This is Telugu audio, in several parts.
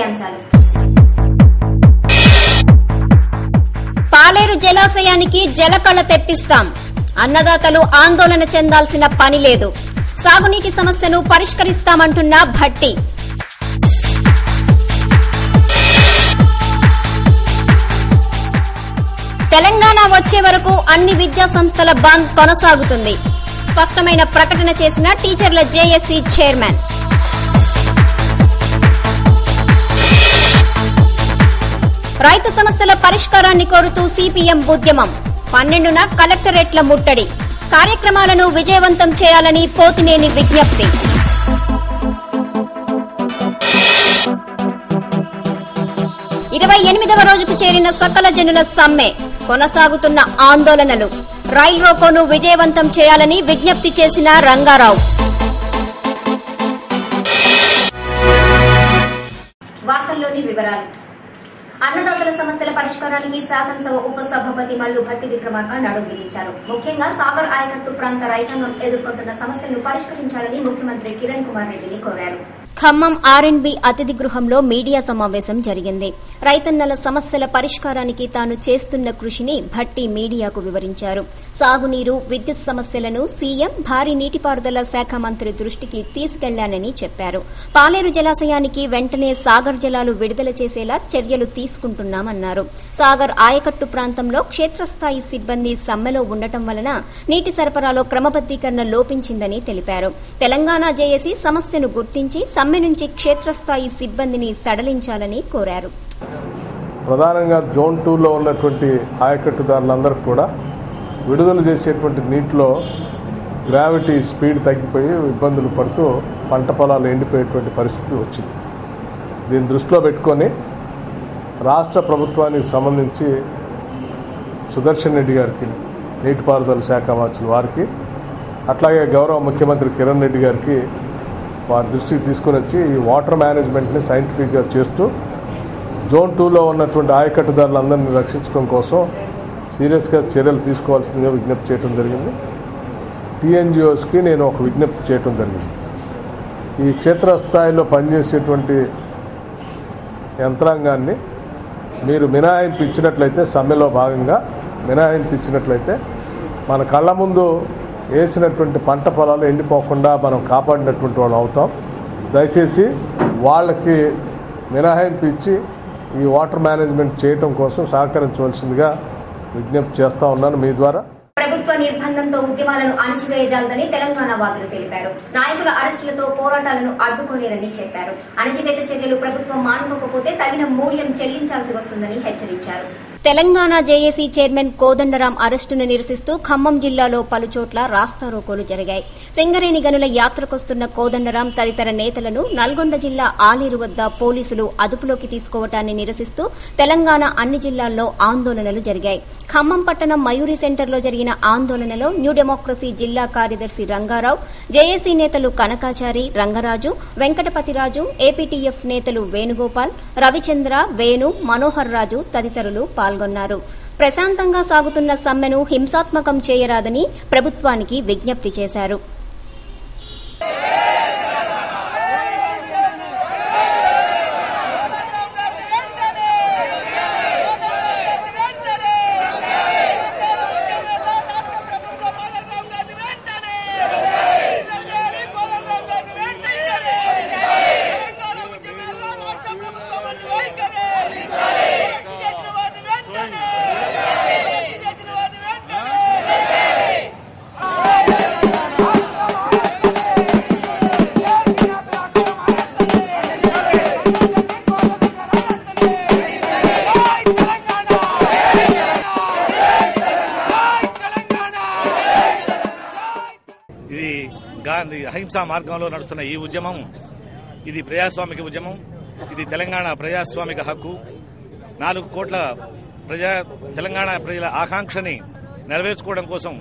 ముఖ్యాంశాలు. పాలేరు జలాశయానికి జలకళ తెప్పిస్తాం. అన్నదాతలు ఆందోళన చెందాల్సిన పని లేదు. సాగునీటి సమస్యను పరిష్కరిస్తామంటున్న భట్టి. తెలంగాణ వచ్చే వరకు అన్ని విద్యా సంస్థల బంద్ కొనసాగుతుంది. స్పష్టమైన ప్రకటన చేసిన టీచర్ల జేఏసీ చైర్మన్. రైతు సమస్యల పరిష్కారాన్ని కోరుతూ సిపిఎం ఉద్యమం. 12న కలెక్టరేట్ల ముట్టడి. కార్యక్రమాలను విజయవంతం చేయాలని పోతినేని విజ్ఞప్తి. ఇరవై 28వ రోజుకు చేరిన సకల జనుల సమ్మె. కొనసాగుతున్న ఆందోళనలు. రైల్ రోకోను విజయవంతం చేయాలని విజ్ఞప్తి చేసిన రంగారావు. వార్తల్లోని వివరాలు. అన్నదాతల సమస్యల పరిష్కారానికి శాసనసభ ఉపసభాపతి మల్లు భట్టి విక్రమార్క నడుం బిగించారు. ముఖ్యంగా సాగర్ ఆయకట్టు ప్రాంత రైతాంగం ఎదుర్కొంటున్న సమస్యలను పరిష్కరించాలని ముఖ్యమంత్రి కిరణ్ కుమార్ రెడ్డిని కోరారు. ఖమ్మం ఆర్ఎండ్బి అతిథి గృహంలో మీడియా సమావేశం జరిగింది. రైతన్నల సమస్యల పరిష్కారానికి తాను చేస్తున్న కృషిని భట్టి మీడియాకు వివరించారు. సాగునీరు, విద్యుత్ సమస్యలను సీఎం, భారీ నీటిపారుదల శాఖ మంత్రి దృష్టికి తీసుకెళ్లానని చెప్పారు. పాలేరు జలాశయానికి వెంటనే సాగర్ జలాలు విడుదల చేసేలా చర్యలు తీసుకుంటున్నామన్నారు. సాగర్ ఆయకట్టు ప్రాంతంలో క్షేత్రస్థాయి సిబ్బంది సమ్మెలో ఉండటం వలన నీటి సరఫరాలో క్రమబద్దీకరణ లోపించిందని తెలిపారు. తెలంగాణ జేఏసీ సమస్యను గుర్తించి సమ్మె నుంచి క్షేత్రస్థాయి సిబ్బందిని సడలించాలని కోరారు. ప్రధానంగా జోన్ 2లో ఉన్నటువంటి ఆయకట్టుదారులందరూ కూడా విడుదల చేసేటువంటి నీటిలో గ్రావిటీ స్పీడ్ తగ్గిపోయి ఇబ్బందులు పడుతూ పంట పొలాలు ఎండిపోయేటువంటి పరిస్థితి వచ్చింది. దీన్ని దృష్టిలో పెట్టుకొని రాష్ట్ర ప్రభుత్వానికి సంబంధించి సుదర్శన్ రెడ్డి గారికి, నీటిపారుదల శాఖ మంత్రి వారికి, అట్లాగే గౌరవ ముఖ్యమంత్రి కిరణ్ రెడ్డి గారికి వారి దృష్టికి తీసుకుని వచ్చి ఈ వాటర్ మేనేజ్మెంట్ని సైంటిఫిక్గా చేస్తూ జోన్ 2లో ఉన్నటువంటి ఆయకట్టుదారులందరినీ రక్షించడం కోసం సీరియస్గా చర్యలు తీసుకోవాల్సిందిగా విజ్ఞప్తి చేయడం జరిగింది. టీఎన్జిఓస్కి నేను ఒక విజ్ఞప్తి చేయడం జరిగింది. ఈ క్షేత్రస్థాయిలో పనిచేసేటువంటి యంత్రాంగాన్ని మీరు మినహాయింపు ఇచ్చినట్లయితే, సమ్మెలో భాగంగా మినహాయింపు ఇచ్చినట్లయితే మన కళ్ళ ముందు వేసినటువంటి పంట పొలాలు ఎండిపోకుండా మనం కాపాడినటువంటి వాళ్ళు అవుతాం. దయచేసి వాళ్ళకి మినహాయింపు ఇచ్చి ఈ వాటర్ మేనేజ్మెంట్ చేయడం కోసం సహకరించవలసిందిగా విజ్ఞప్తి చేస్తా ఉన్నాను మీ ద్వారా. ప్రభుత్వ నిర్బంధంతో ఉద్యమాలను అణచివేయజాలని తెలంగాణ వాదులు తెలిపారు. నాయకుల అరెస్టులతో పోరాటాలను అడ్డుకోలేరని చెప్పారు. అణచివేత చర్యలు ప్రభుత్వం మానుకోకపోతే తగిన మూల్యం చెల్లించాల్సి వస్తుందని హెచ్చరించారు. తెలంగాణ జేఏసీ చైర్మన్ కోదండరాం అరెస్టును నిరసిస్తూ ఖమ్మం జిల్లాలో పలుచోట్ల రాస్తారోకోలు జరిగాయి. సింగరేణి గనుల యాత్రకొస్తున్న కోదండరాం తదితర నేతలను నల్గొండ జిల్లా ఆలేరు వద్ద పోలీసులు అదుపులోకి తీసుకోవటాన్ని నిరసిస్తూ తెలంగాణ అన్ని జిల్లాల్లో ఆందోళనలు జరిగాయి. ఖమ్మం పట్టణం మయూరి సెంటర్లో జరిగిన ఆందోళనలో న్యూ డెమోక్రసీ జిల్లా కార్యదర్శి రంగారావు, జేఏసీ నేతలు కనకాచారి, రంగరాజు, వెంకటపతిరాజు, ఏపీటీఎఫ్ నేతలు వేణుగోపాల్, రవిచంద్ర, వేణు, మనోహర్ రాజు తదితరులు పాల్గొన్నారు. ప్రశాంతంగా సాగుతున్న సమ్మెను హింసాత్మకం చేయరాదని ప్రభుత్వానికి విజ్ఞప్తి చేశారు. అహింసా మార్గంలో నడుస్తున్న ఈ ఉద్యమం ఇది ప్రజాస్వామిక ఉద్యమం. ఇది తెలంగాణ ప్రజాస్వామిక హక్కు. 4 కోట్ల తెలంగాణ ప్రజల ఆకాంక్షని నెరవేర్చుకోవడం కోసం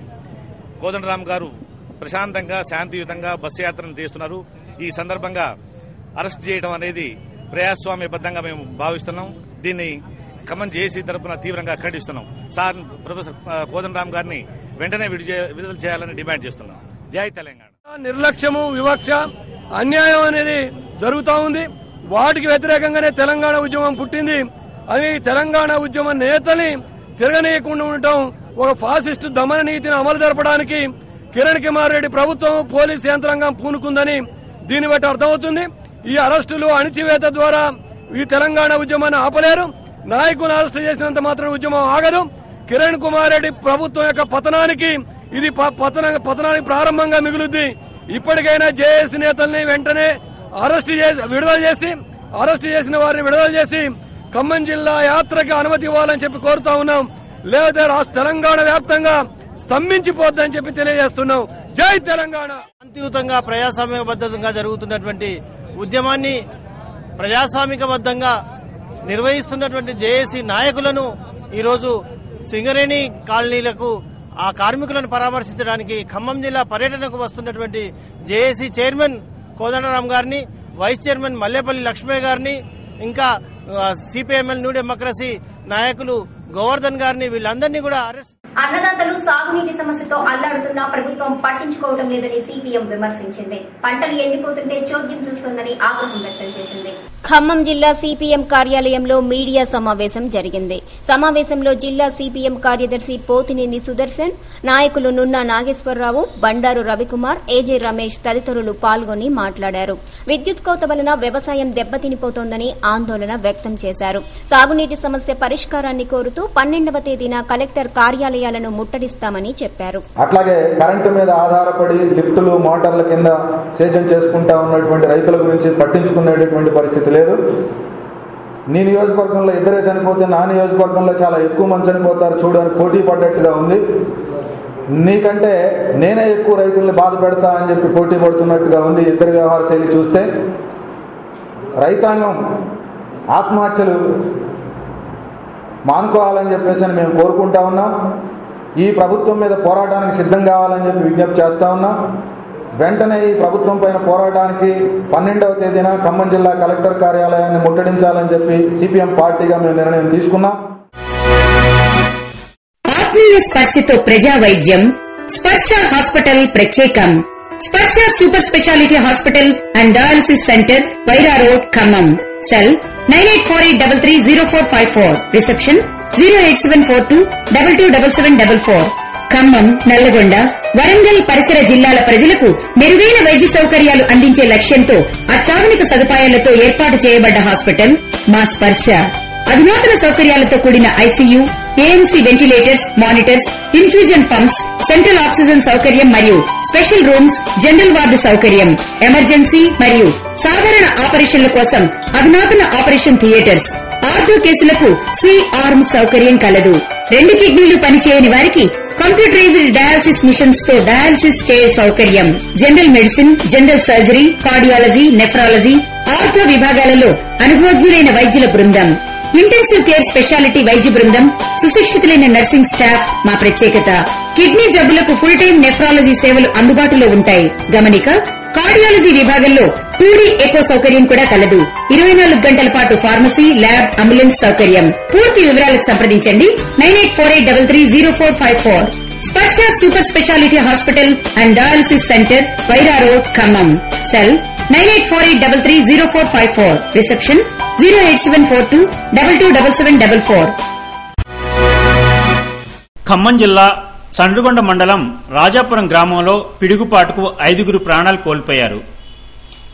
కోదండరాం గారు ప్రశాంతంగా, శాంతియుతంగా బస్సు యాత్రను చేస్తున్నారు. ఈ సందర్భంగా అరెస్ట్ చేయడం అనేది ప్రజాస్వామ్యబద్దంగా మేము భావిస్తున్నాం. దీన్ని ఖమ్మం జేఏసీ తరఫున తీవ్రంగా ఖండిస్తున్నాం. సార్ ప్రొఫెసర్ కోదండరాం గారిని వెంటనే విడుదల చేయాలని డిమాండ్ చేస్తున్నాం. జై తెలంగాణ. నిర్లక్ష్యము, వివక్ష, అన్యాయం అనేది జరుగుతూ ఉంది. వాటికి వ్యతిరేకంగానే తెలంగాణ ఉద్యమం పుట్టింది. అది తెలంగాణ ఉద్యమ నేతల్ని తిరగనీయకుండా ఉండటం, ఒక ఫాసిస్టు దమన నీతిని అమలు జరపడానికి కిరణ్ కుమార్ రెడ్డి ప్రభుత్వం పోలీసు యంత్రాంగం పూనుకుందని దీన్ని బట్టి అర్థమవుతుంది. ఈ అరెస్టులు అణిచివేత ద్వారా ఈ తెలంగాణ ఉద్యమాన్ని ఆపలేరు. నాయకులను అరెస్టు చేసినంత మాత్రం ఉద్యమం ఆగదు. కిరణ్ కుమార్ రెడ్డి ప్రభుత్వం యొక్క పతనానికి ఇది పతనానికి ప్రారంభంగా మిగులుద్ది. ఇప్పటికైనా జేఏసీ నేతల్ని వెంటనే అరెస్టు చేసిన వారిని విడుదల చేసి ఖమ్మం జిల్లా యాత్రకి అనుమతి ఇవ్వాలని చెప్పి కోరుతా ఉన్నాం. లేకపోతే తెలంగాణ వ్యాప్తంగా స్తంభించిపోద్దని చెప్పి తెలియజేస్తున్నాం. జై తెలంగాణ. శాంతియుతంగా ప్రజాస్వామ్యబద్ధంగా జరుగుతున్నటువంటి ఉద్యమాన్ని ప్రజాస్వామికబద్ధంగా నిర్వహిస్తున్నటువంటి జేఏసీ నాయకులను ఈరోజు సింగరేణి కాలనీలకు ఆ కార్మికులను పరామర్శించడానికి ఖమ్మం జిల్లా పర్యటనకు వస్తున్నటువంటి జేఏసీ చైర్మన్ కోదండరాం గారిని, వైస్ చైర్మన్ మల్లేపల్లి లక్ష్మయ్య గారిని, ఇంకా సిపిఎంఎల్ న్యూ డెమోక్రసీ నాయకులు గోవర్ధన్ గారిని, వీళ్ళందరినీ కూడా అరెస్ట్. అన్నదాతలు సాగునీటి సమస్యతో అల్లాడుతున్నా ప్రభుత్వం పట్టించుకోవడం లేదని సిపిఎం విమర్శించింది. పంటలు ఎండిపోతుంటే చోద్యం చూస్తోందని ఆగ్రహం వ్యక్తం చేసింది. ఖమ్మం జిల్లా సిపిఎం కార్యాలయంలో మీడియా సమావేశం జరిగింది. సమావేశంలో జిల్లా సిపిఎం కార్యదర్శి పోతినేని సుదర్శన్, నాయకులు నున్నా నాగేశ్వరరావు, బండారు రవికుమార్, ఏజే రమేష్ తదితరులు పాల్గొని మాట్లాడారు. విద్యుత్ కోత వలన వ్యవసాయం దెబ్బతినిపోతోందని ఆందోళన వ్యక్తం చేశారు. సాగునీటి సమస్య పరిష్కారాన్ని కోరుతూ 12వ తేదీన కలెక్టర్ కార్యాలయాలను ముట్టడిస్తామని చెప్పారు. అట్లాగే కరెంటు మీద ఆధారపడి లిఫ్టులు, మోటార్ల కింద సేద్యం చేసుకుంటా ఉన్నటువంటి రైతుల గురించి పట్టించుకునేటటువంటి పరిస్థితి లేదు. నీ నియోజకవర్గంలో ఇద్దరే చనిపోతే నా నియోజకవర్గంలో చాలా ఎక్కువ మంది చనిపోతారు చూడు అని పోటీ పడ్డట్టుగా ఉంది. నీకంటే నేనే ఎక్కువ రైతుల్ని బాధ పెడతా అని చెప్పి పోటీ పడుతున్నట్టుగా ఉంది. ఇద్దరు వ్యవహార శైలి చూస్తే రైతాంగం ఆత్మహత్యలు మానుకోవాలని చెప్పేసి మేము కోరుకుంటా ఉన్నాం. ఈ ప్రభుత్వం మీద పోరాటానికి సిద్ధం కావాలని చెప్పి విజ్ఞప్తి చేస్తా ఉన్నాం. వెంటనే ఈ ప్రభుత్వం పైన పోరాటానికి 12వ తేదీన ఖమ్మం జిల్లా కలెక్టర్ కార్యాలయాన్ని ముట్టడించాలని చెప్పి సిపిఎం పార్టీగా మేము నిర్ణయం తీసుకున్నాం. ఆత్మీయ స్పర్శతో ప్రజా వైద్యం స్పర్శ హాస్పిటల్ ప్రత్యేకం. స్పర్శ super speciality hospital and dialysis centre, Wyra road, Khammam. Cell 9848330454. Reception 08742227744. Khammam, Nalgonda, Warangal పరిసర జిల్లాల ప్రజలకు మెరుగైన వైద్య సౌకర్యాలు అందించే లక్ష్యంతో అత్యాధునిక సదుపాయాలతో ఏర్పాటు చేయబడ్డ హాస్పిటల్ మా స్పర్శ. అధునాతన సౌకర్యాలతో కూడిన ICU, AMC ventilators, monitors, infusion pumps, central oxygen సౌకర్యం మరియు స్పెషల్ రూమ్స్, జనరల్ వార్డు సౌకర్యం, ఎమర్జెన్సీ మరియు సాధారణ ఆపరేషన్ల కోసం అధునాతన ఆపరేషన్ థియేటర్స్, ఆర్థో కేసులకు C-ఆర్మ్ సౌకర్యం కలదు. 2 కిడ్నీలు పనిచేయని వారికి కంప్యూటరైజ్డ్ డయాలసిస్ మిషన్స్ తో డయాలసిస్ చేయే సౌకర్యం. General medicine, general surgery, cardiology, nephrology, ortho విభాగాలలో అనుభవజ్ఞులైన వైద్యుల బృందం, ఇంటెన్సివ్ కేర్ స్పెషాలిటీ వైద్య బృందం, సుశిక్షితులైన నర్సింగ్ స్టాఫ్ మా ప్రత్యేకత. కిడ్నీ జబ్బులకు ఫుల్ టైం నెఫ్రాలజీ సేవలు అందుబాటులో ఉంటాయి. గమనిక, కార్డియాలజీ విభాగంలో 2D ఎకో సౌకర్యం కూడా కలదు. 24 గంటల పాటు ఫార్మసీ, ల్యాబ్, అంబులెన్స్ సౌకర్యం. పూర్తి వివరాలకు సంప్రదించండి 9848330454. స్పర్శ super speciality hospital and dialysis centre, Wyra road, Khammam. Cell 9848330454. Reception 08742227744. Khammam జిల్లా సండ్రుగొండ మండలం రాజాపురం గ్రామంలో పిడుగుపాటుకు 5 ప్రాణాలు కోల్పోయారు.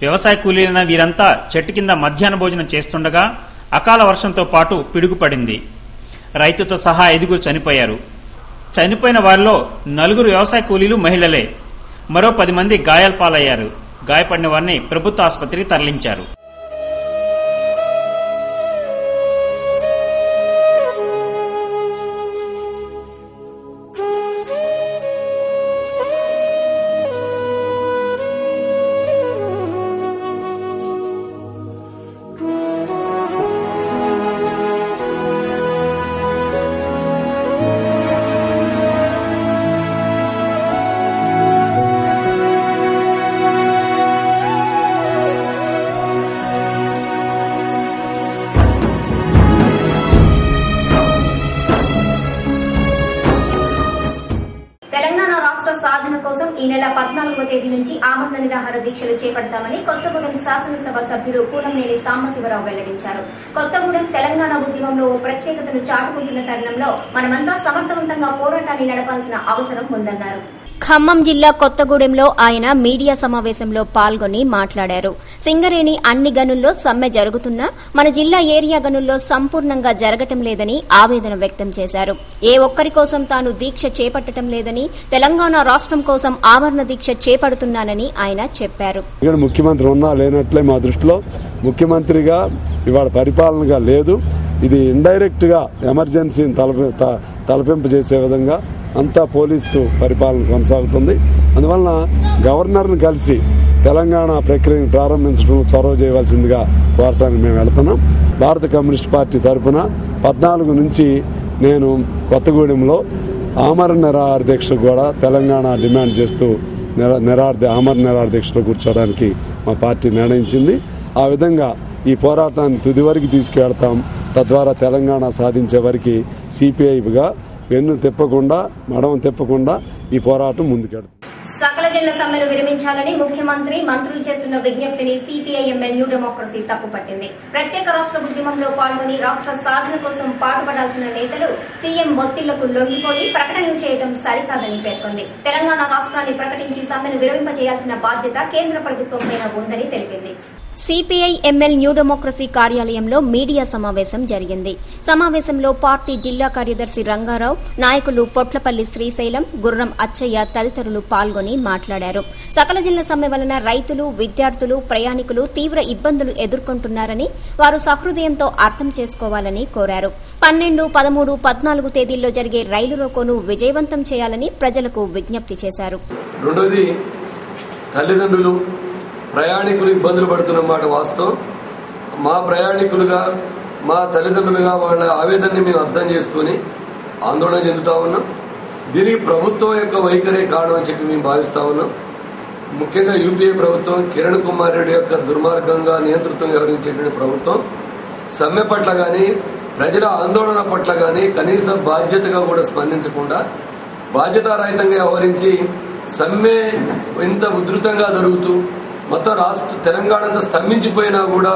వ్యవసాయ కూలీలైన వీరంతా చెట్టు కింద మధ్యాహ్న భోజనం చేస్తుండగా అకాల వర్షంతో పాటు పిడుగుపడింది. రైతుతో సహా 5 చనిపోయారు. చనిపోయిన వారిలో 4 వ్యవసాయ కూలీలు మహిళలే. మరో 10 మంది గాయాల పాలయ్యారు. గాయపడిన వారిని ప్రభుత్వ ఆసుపత్రికి తరలించారు. సాధన కోసం ఈ నెల 14వ తేదీ నుంచి ఆమరణ నిరాహార దీక్షలు చేపడతామని కొత్తగూడెం శాసనసభ సభ్యుడు కూనంనేని సాంబశివరావు వెల్లడించారు. కొత్తగూడెం తెలంగాణ ఉద్యమంలో ఓ ప్రత్యేకతను చాటుకుంటున్న తరుణంలో మనమంతా సమర్థవంతంగా పోరాటాన్ని నడపాల్సిన అవసరం ఉందన్నారు. ఖమ్మం జిల్లా కొత్తగూడెంలో ఆయన మీడియా సమావేశంలో పాల్గొని మాట్లాడారు. సింగరేణి అన్ని గనుల్లో సమ్మె జరుగుతున్నా మన జిల్లా ఏరియా గనుల్లో సంపూర్ణంగా జరగటం లేదని ఆవేదన వ్యక్తం చేశారు. ఏ ఒక్కరి కోసం తాను దీక్ష చేపట్టడం లేదని, తెలంగాణ రాష్ట్రం కోసం ఆమరణ దీక్ష చేపడుతున్నానని ఆయన చెప్పారు. ముఖ్యమంత్రి ఉన్నా లేనట్లే మా దృష్టిలో ముఖ్యమంత్రిగా ఇవాళ పరిపాలనగా లేదు. ఇది ఇండైరెక్ట్ గా ఎమర్జెన్సీని తలపింపు చేసే విధంగా అంతా పోలీసు పరిపాలన కొనసాగుతుంది. అందువలన గవర్నర్ను కలిసి తెలంగాణ ప్రక్రియను ప్రారంభించడంలో చొరవ చేయవలసిందిగా కోరటానికి మేము వెళుతున్నాం. భారత కమ్యూనిస్ట్ పార్టీ తరఫున 14 నుంచి నేను కొత్తగూడెంలో ఆమరణ నిరాహార దీక్ష కూడా తెలంగాణ డిమాండ్ చేస్తూ ఆమరణ నిరాహార దీక్షలో కూర్చోవడానికి మా పార్టీ నిర్ణయించింది. ఆ విధంగా ఈ పోరాటాన్ని తుది వరకు తీసుకువెళ్తాం. తద్వారా తెలంగాణ సాధించే వరకు సిపిఐగా వెన్ను తిప్పకుండా, మడమ తిప్పకుండా ఈ పోరాటం ముందుకెళ్తాం. సకల జనుల సమ్మెను విరమించాలని ముఖ్యమంత్రి, మంత్రులు చేస్తున్న విజ్ఞప్తిని సిపిఐఎంఎల్ న్యూ డెమోక్రసీ తప్పుపట్టింది. ప్రత్యేక రాష్ట్ర ఉద్యమంలో పాల్గొని రాష్ట్ర సాధన కోసం పాటుపడాల్సిన నేతలు సీఎం ఒత్తిళ్లకు లొంగిపోయి ప్రకటనలు చేయడం సరికాదని పేర్కొంది. తెలంగాణ రాష్ట్రాన్ని ప్రకటించి సమ్మెను విరమింపజేయాల్సిన బాధ్యత కేంద్ర ప్రభుత్వంపై ఉందని తెలిపింది. సిపిఐఎంఎల్ న్యూ డెమోక్రసీ కార్యాలయంలో మీడియా సమావేశం జరిగింది. సమావేశంలో పార్టీ జిల్లా కార్యదర్శి రంగారావు, నాయకులు పొట్లపల్లి శ్రీశైలం, గుర్రం అచ్చయ్య తదితరులు పాల్గొని మాట్లాడారు. సకల జిల్లా సమ్మె వలన రైతులు, విద్యార్థులు, ప్రయాణికులు తీవ్ర ఇబ్బందులు ఎదుర్కొంటున్నారని, వారు సహృదయంతో అర్థం చేసుకోవాలని కోరారు. 12, 13, 14 తేదీల్లో జరిగే రైలు రోకోను విజయవంతం చేయాలని ప్రజలకు విజ్ఞప్తి చేశారు. ప్రయాణికులు ఇబ్బందులు పడుతున్నమాట వాస్తవం. మా ప్రయాణికులుగా, మా తల్లిదండ్రులుగా వాళ్ళ ఆవేదనని మేము అర్థం చేసుకుని ఆందోళన చెందుతా ఉన్నాం. దీనికి ప్రభుత్వం యొక్క వైఖరే కారణం అని చెప్పి మేము భావిస్తా ఉన్నాం. ముఖ్యంగా యూపీఏ ప్రభుత్వం, కిరణ్ కుమార్ రెడ్డి యొక్క దుర్మార్గంగా నియంతృత్వం వ్యవహరించేటువంటి ప్రభుత్వం సమ్మె పట్ల గాని, ప్రజల ఆందోళన పట్ల గాని కనీస బాధ్యతగా కూడా స్పందించకుండా బాధ్యతారహితంగా వ్యవహరించి సమ్మె ఇంత ఉధృతంగా జరుగుతూ మొత్తం రాష్ట్ర తెలంగాణ అంతా స్తంభించిపోయినా కూడా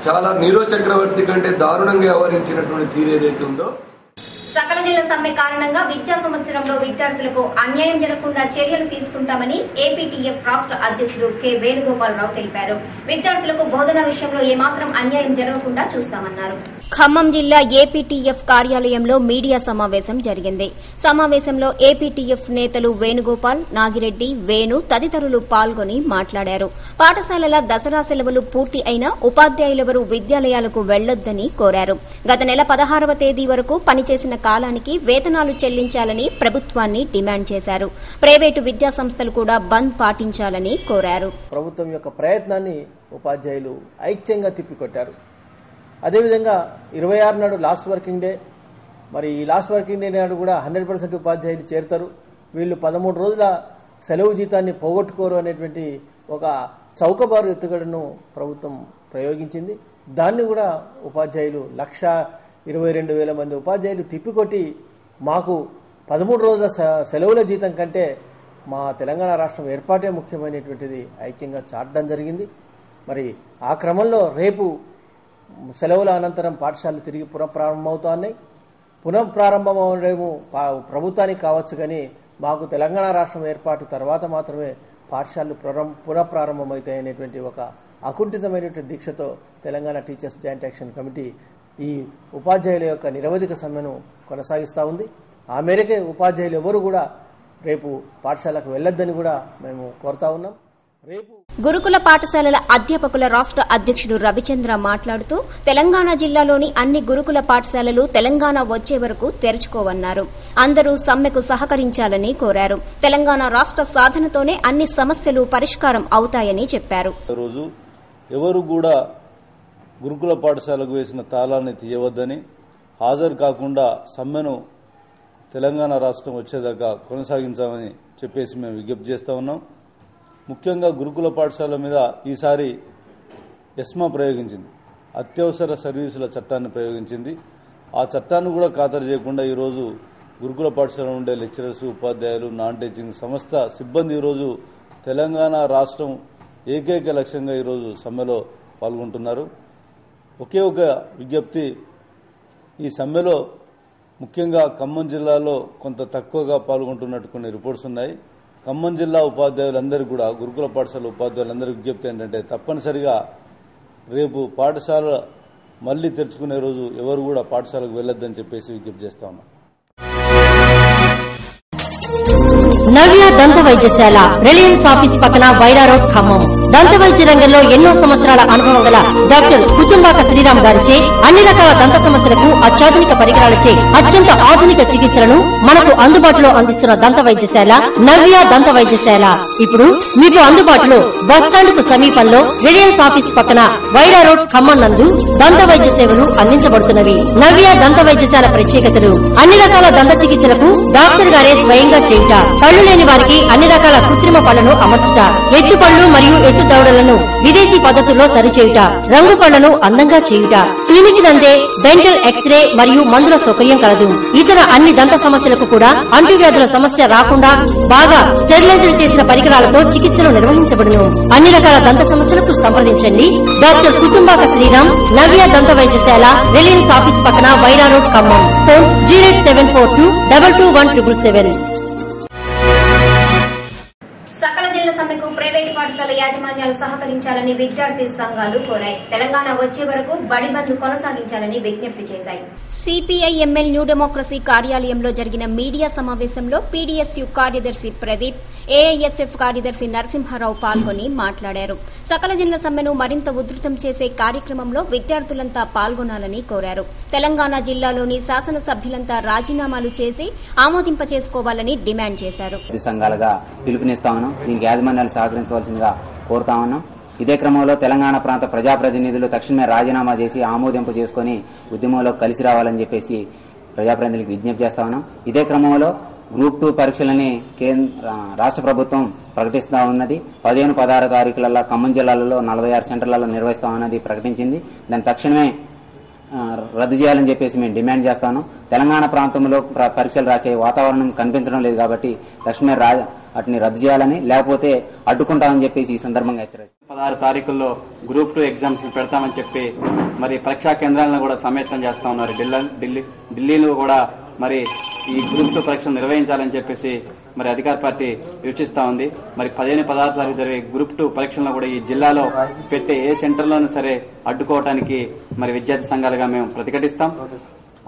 చాలా నీరో చక్రవర్తి కంటే దారుణంగా వ్యవహరించినటువంటి తీరు ఏదైతే ఉందో, సకల జిల్లా సమ్మె కారణంగా విద్యా సంవత్సరంలో విద్యార్థులకు అన్యాయం జరగకుండా చర్యలు తీసుకుంటామని ఏపీటీఎఫ్ రాష్ట్ర అధ్యక్షుడు కె వేణుగోపాలరావు తెలిపారు. విద్యార్థులకు బోధన విషయంలో ఏమాత్రం అన్యాయం జరగకుండా చూస్తామన్నారు. ఖమ్మం జిల్లా ఏపీటీఎఫ్ కార్యాలయంలో మీడియా సమావేశం జరిగింది. సమావేశంలో ఏపీటీఎఫ్ నేతలు వేణుగోపాల్, నాగిరెడ్డి, వేణు తదితరులు పాల్గొని మాట్లాడారు. పాఠశాలల దసరా సెలవులు పూర్తి అయినా ఉపాధ్యాయులెవరూ విద్యాలయాలకు వెళ్లొద్దని కోరారు. గత నెల 16వ తేదీ వరకు పనిచేసిన కాలానికి వేతనాలు చెల్లించాలని ప్రభుత్వాన్ని డిమాండ్ చేశారు. ప్రైవేటు విద్యా సంస్థలు కూడా బంద్ పాటించాలని కోరారు. ప్రభుత్వం యొక్క ప్రయత్నాన్ని ఉపాధ్యాయులు ఐక్యంగా తిప్పికొట్టారు. అదేవిధంగా 26 నాడు లాస్ట్ వర్కింగ్ డే, మరి ఈ లాస్ట్ వర్కింగ్ డే నాడు కూడా 100% ఉపాధ్యాయులు చేరుతారు. వీళ్ళు 13 రోజుల సెలవు జీతాన్ని పోగొట్టుకోరు అనేటువంటి ఒక చౌకబారు ఎత్తుగడను ప్రభుత్వం ప్రయోగించింది. దాన్ని కూడా ఉపాధ్యాయులు 1,22,000 మంది ఉపాధ్యాయులు తిప్పికొట్టి మాకు 13 రోజుల సెలవుల జీతం కంటే మా తెలంగాణ రాష్ట్రం ఏర్పాటే ముఖ్యమైనటువంటిది ఐక్యంగా చాటడం జరిగింది. మరి ఆ క్రమంలో రేపు సెలవుల అనంతరం పాఠశాలలు తిరిగి పునఃప్రారంభమవుతున్నాయి. పునఃప్రారంభం అవడము ప్రభుత్వానికి కావచ్చు, కానీ మాకు తెలంగాణ రాష్ట్రం ఏర్పాటు తర్వాత మాత్రమే పాఠశాలలు పునఃప్రారంభమవుతాయనేటువంటి ఒక అకుంఠితమైనటువంటి దీక్షతో Telangana teachers joint action committee ఈ ఉపాధ్యాయుల యొక్క నిరవధిక సమ్మెను కొనసాగిస్తూ ఉంది. ఆ మేరకే ఉపాధ్యాయులు ఎవరు కూడా రేపు పాఠశాలకు వెళ్లొద్దని కూడా మేము కోరుతా ఉన్నాం. గురుకుల పాఠశాలల అధ్యాపకుల రాష్ట్ర అధ్యక్షుడు రవిచంద్ర మాట్లాడుతూ తెలంగాణ జిల్లాలోని అన్ని గురుకుల పాఠశాలలు తెలంగాణ వచ్చే వరకు తెరుచుకోవన్నారు. అందరూ సమ్మెకు సహకరించాలని కోరారు. తెలంగాణ రాష్ట్ర సాధనతోనే అన్ని సమస్యలు పరిష్కారం అవుతాయని చెప్పారు. రోజు ఎవరు కూడా గురుకుల పాఠశాలకు వేసిన తాళాన్ని తీయవద్దని, హాజరు కాకుండా సమ్మెను తెలంగాణ రాష్ట్రం వచ్చేదాకా కొనసాగించామని చెప్పేసి మేము విజ్ఞప్తి చేస్తా ఉన్నాం. ముఖ్యంగా గురుకుల పాఠశాల మీద ఈసారి ఎస్మా ప్రయోగించింది, అత్యవసర సర్వీసుల చట్టాన్ని ప్రయోగించింది. ఆ చట్టాన్ని కూడా ఖాతరు చేయకుండా ఈరోజు గురుకుల పాఠశాలలో ఉండే లెక్చరర్స్, ఉపాధ్యాయులు, నాన్ టీచింగ్ సంస్థ సిబ్బంది ఈరోజు తెలంగాణ రాష్ట్రం ఏకైక లక్ష్యంగా ఈరోజు సమ్మెలో పాల్గొంటున్నారు. ఒకే ఒక విజ్ఞప్తి, ఈ సమ్మెలో ముఖ్యంగా ఖమ్మం జిల్లాలో కొంత తక్కువగా పాల్గొంటున్నట్టు కొన్ని రిపోర్ట్స్ ఉన్నాయి. ఖమ్మం జిల్లా ఉపాధ్యాయులందరికీ కూడా, గురుకుల పాఠశాల ఉపాధ్యాయులందరికీ విజ్ఞప్తి ఏంటంటే తప్పనిసరిగా రేపు పాఠశాల మళ్లీ తెరుచుకునే రోజు ఎవరు కూడా పాఠశాలకు వెళ్లొద్దని చెప్పేసి విజ్ఞప్తి చేస్తా ఉన్నాం. నవ్య దంత వైద్యశాల, రిలయన్స్ ఆఫీస్ పక్కన వైరా రోడ్, ఖమ్మం. దంత వైద్య రంగంలో ఎన్నో సంవత్సరాల అనుభవం గల డాక్టర్ కుతుంబాక శ్రీరామ్ గారిచే అన్ని రకాల దంత సమస్యలకు అత్యాధునిక పరికరాలచే అత్యంత ఆధునిక చికిత్సలను మనకు అందుబాటులో అందిస్తున్న దంత వైద్యశాల నవ్య దంత వైద్యశాల ఇప్పుడు మీకు అందుబాటులో బస్టాండ్ కు సమీపంలో రిలయన్స్ ఆఫీస్ పక్కన వైరా రోడ్, ఖమ్మం నందు దంత వైద్య సేవలు అందించబడుతున్నవి. నవ్య దంత వైద్యశాల ప్రత్యేకతలు: అన్ని రకాల దంత చికిత్సలకు డాక్టర్ గారే స్వయంగా చేయుట, పళ్లు లేని వారికి అన్ని రకాల కృత్రిమ పళ్లను అమర్చుట, ఎత్తు పళ్లు మరియు ఎత్తు దవడలను విదేశీ పద్ధతుల్లో సరిచేయుట, రంగు పళ్లను అందంగా చేయుట, క్లినిక్ నందే డెంటల్ ఎక్స్రే మరియు మందుల సౌకర్యం కలదు. ఇతర అన్ని దంత సమస్యలకు కూడా అంటువ్యాధుల సమస్య రాకుండా బాగా స్టెరిలైజ్డ్ చేసిన పరికరాలతో చికిత్సలు నిర్వహించబడును. అన్ని రకాల దంత సమస్యలకు సంప్రదించండి డాక్టర్ కుటుంబాక శ్రీరామ్, నవ్య దంత వైద్యశాల, రిలయన్స్ ఆఫీస్ పక్కన వైరా రోడ్, ఖమ్మం. ఫోన్ 08742221777. సకల జిల్లా సమ్మెకు ప్రైవేటు పాఠశాల యాజమాన్యాలు సహకరించాలని విద్యార్థి సంఘాలు కోరాయి. తెలంగాణ వచ్చే వరకు బడి బంద్ కొనసాగించాలని విజ్ఞప్తి చేశాయి. సిపిఐ ఎంఎల్ న్యూ డెమోక్రసీ కార్యాలయంలో జరిగిన మీడియా సమావేశంలో పీడీఎస్యూ కార్యదర్శి ప్రదీప్, ఏఐఎస్ఎఫ్ కార్యదర్శి నరసింహారావు పాల్గొని మాట్లాడారు. సకల జిల్లా సమ్మెను మరింత ఉధృతం చేసే కార్యక్రమంలో విద్యార్థులంతా పాల్గొనాలని కోరారు. తెలంగాణ జిల్లాలోని శాసనసభ్యులంతా రాజీనామాలు చేసి ఆమోదింపచేసుకోవాలని డిమాండ్ చేశారు. సంఘాలుగా పిలుపునిస్తా ఉన్నాం. దీనికి యాజమాన్యాలు సహకరించవలసిందిగా కోరుతా ఉన్నాం. ఇదే క్రమంలో తెలంగాణ ప్రాంత ప్రజాప్రతినిధులు తక్షణమే రాజీనామా చేసి ఆమోదింపు చేసుకుని ఉద్యమంలో కలిసి రావాలని చెప్పేసి ప్రజాప్రతినిధులకు విజ్ఞప్తి చేస్తా ఉన్నాం. ఇదే క్రమంలో గ్రూప్ 2 పరీక్షలని రాష్ట్ర ప్రభుత్వం ప్రకటిస్తా ఉన్నది. 15, 16 తారీఖులలో ఖమ్మం జిల్లాలలో 46 సెంటర్లలో నిర్వహిస్తా ఉన్నది ప్రకటించింది. దాన్ని తక్షణమే రద్దు చేయాలని చెప్పేసి మేము డిమాండ్ చేస్తాను. తెలంగాణ ప్రాంతంలో పరీక్షలు రాసే వాతావరణం కనిపించడం లేదు కాబట్టి తక్షణమే వాటిని రద్దు చేయాలని, లేకపోతే అడ్డుకుంటామని చెప్పేసి ఈ సందర్భంగా హెచ్చరిస్తాం. 16 తారీఖుల్లో గ్రూప్ 2 ఎగ్జామ్స్ పెడతామని చెప్పి మరి పరీక్షా కేంద్రాలను కూడా సమాయత్తం చేస్తా ఉన్నారు. ఢిల్లీలో కూడా మరి ఈ గ్రూప్ 2 పరీక్షలు నిర్వహించాలని చెప్పేసి మరి అధికార పార్టీ యోచిస్తా ఉంది. మరి 15, 16 తారీఖు జరిగే గ్రూప్ 2 పరీక్షలను కూడా ఈ జిల్లాలో పెట్టే ఏ సెంటర్లోనూ సరే అడ్డుకోవడానికి మరి విద్యార్థి సంఘాలుగా మేము ప్రతిఘటిస్తాం.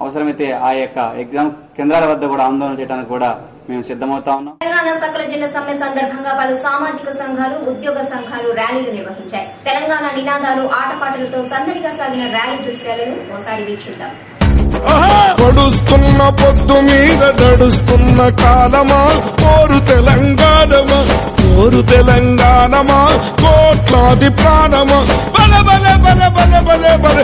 అవసరమైతే ఆ యొక్క ఎగ్జామ్ కేంద్రాల వద్ద కూడా ఆందోళన చేయడానికి కూడా మేము సిద్దమవుతా ఉన్నాం. తెలంగాణ సకల జిల్లా సమ్మె సందర్భంగా పలు సామాజిక సంఘాలు, ఉద్యోగ సంఘాలు ర్యాలీలు నిర్వహించాయి. తెలంగాణ నినాదాలు, ఆటపాటలతో సందడిగా సాగిన ర్యాలీ దృశ్యాలను ఓసారి వీక్షిద్దాం. పొడుస్తున్న పొద్దు మీద నడుస్తున్న కాలమా, కోరు తెలంగాణమా, కోరు తెలంగాణమా, కోట్లాది ప్రాణమా, బల బల బల బల బల బల.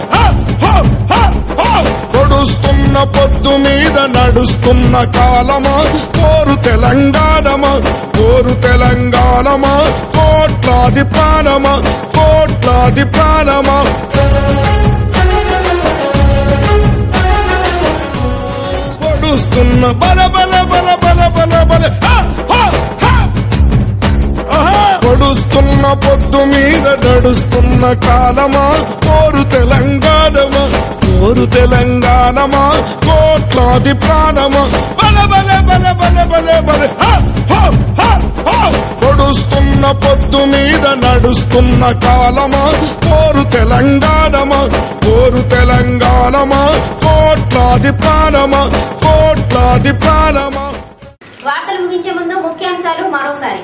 పొడుస్తున్న పొద్దు మీద నడుస్తున్న కాలమా, కోరు తెలంగాణమా, కోరు తెలంగాణమా, కోట్లాది ప్రాణమా, కోట్లాది ప్రాణమా. పొడుస్తున్న బల బల బల బల బల బల. పొడుస్తున్న పొద్దు మీద నడుస్తున్న కాలమా, కోరు తెలంగాణమా, కోరు తెలంగాణమా, కోట్లాది ప్రాణమా, బల బల బల బల బల బల. పొడుస్తున్న పొద్దు మీద నడుస్తున్న కాలమా, కోరు తెలంగాణమా, కోరు తెలంగాణమా, కోట్లాది ప్రాణమా, కోట్లాది ప్రాణమా. వార్తలు ముగించే ముందు ముఖ్యాంశాలు మరోసారి.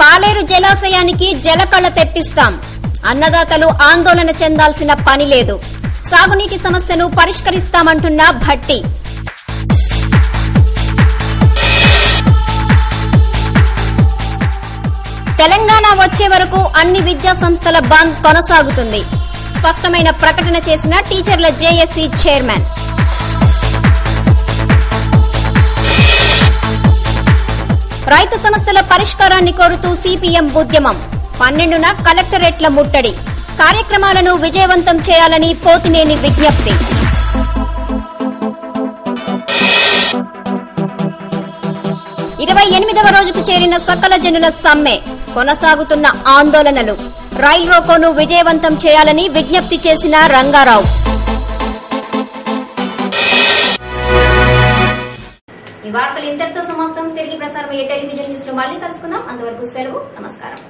పాలేరు జలాశయానికి జలకళ తెప్పిస్తాం. అన్నదాతలు ఆందోళన చెందాల్సిన పని లేదు. సాగునీటి సమస్యను పరిష్కరిస్తామంటున్న భట్టి. తెలంగాణ వచ్చే వరకు అన్ని విద్యా సంస్థల బంద్ కొనసాగుతుంది. స్పష్టమైన ప్రకటన చేసిన టీచర్ల జేఏసీ చైర్మన్. రైతు సమస్యల పరిష్కారాన్ని కోరుతూ సిపిఎం ఉద్యమం. 12న కలెక్టరేట్ల ముట్టడి. కార్యక్రమాలను విజయవంతం చేయాలని పోతినేని విజ్ఞప్తి. 28వ రోజుకు చేరిన సకల జనుల సమ్మె, కొనసాగుతున్న ఆందోళనలు. రైల్ రోకోను విజయవంతం చేయాలని విజ్ఞప్తి చేసిన రంగారావు. ఈ వార్తలు ఇంతటితో సమాప్తం. తిరిగి ప్రసారమయ్యే టెలివిజన్ న్యూస్ లో మళ్ళీ కలుసుకుందాం. అంతవరకు సెలవు. నమస్కారం.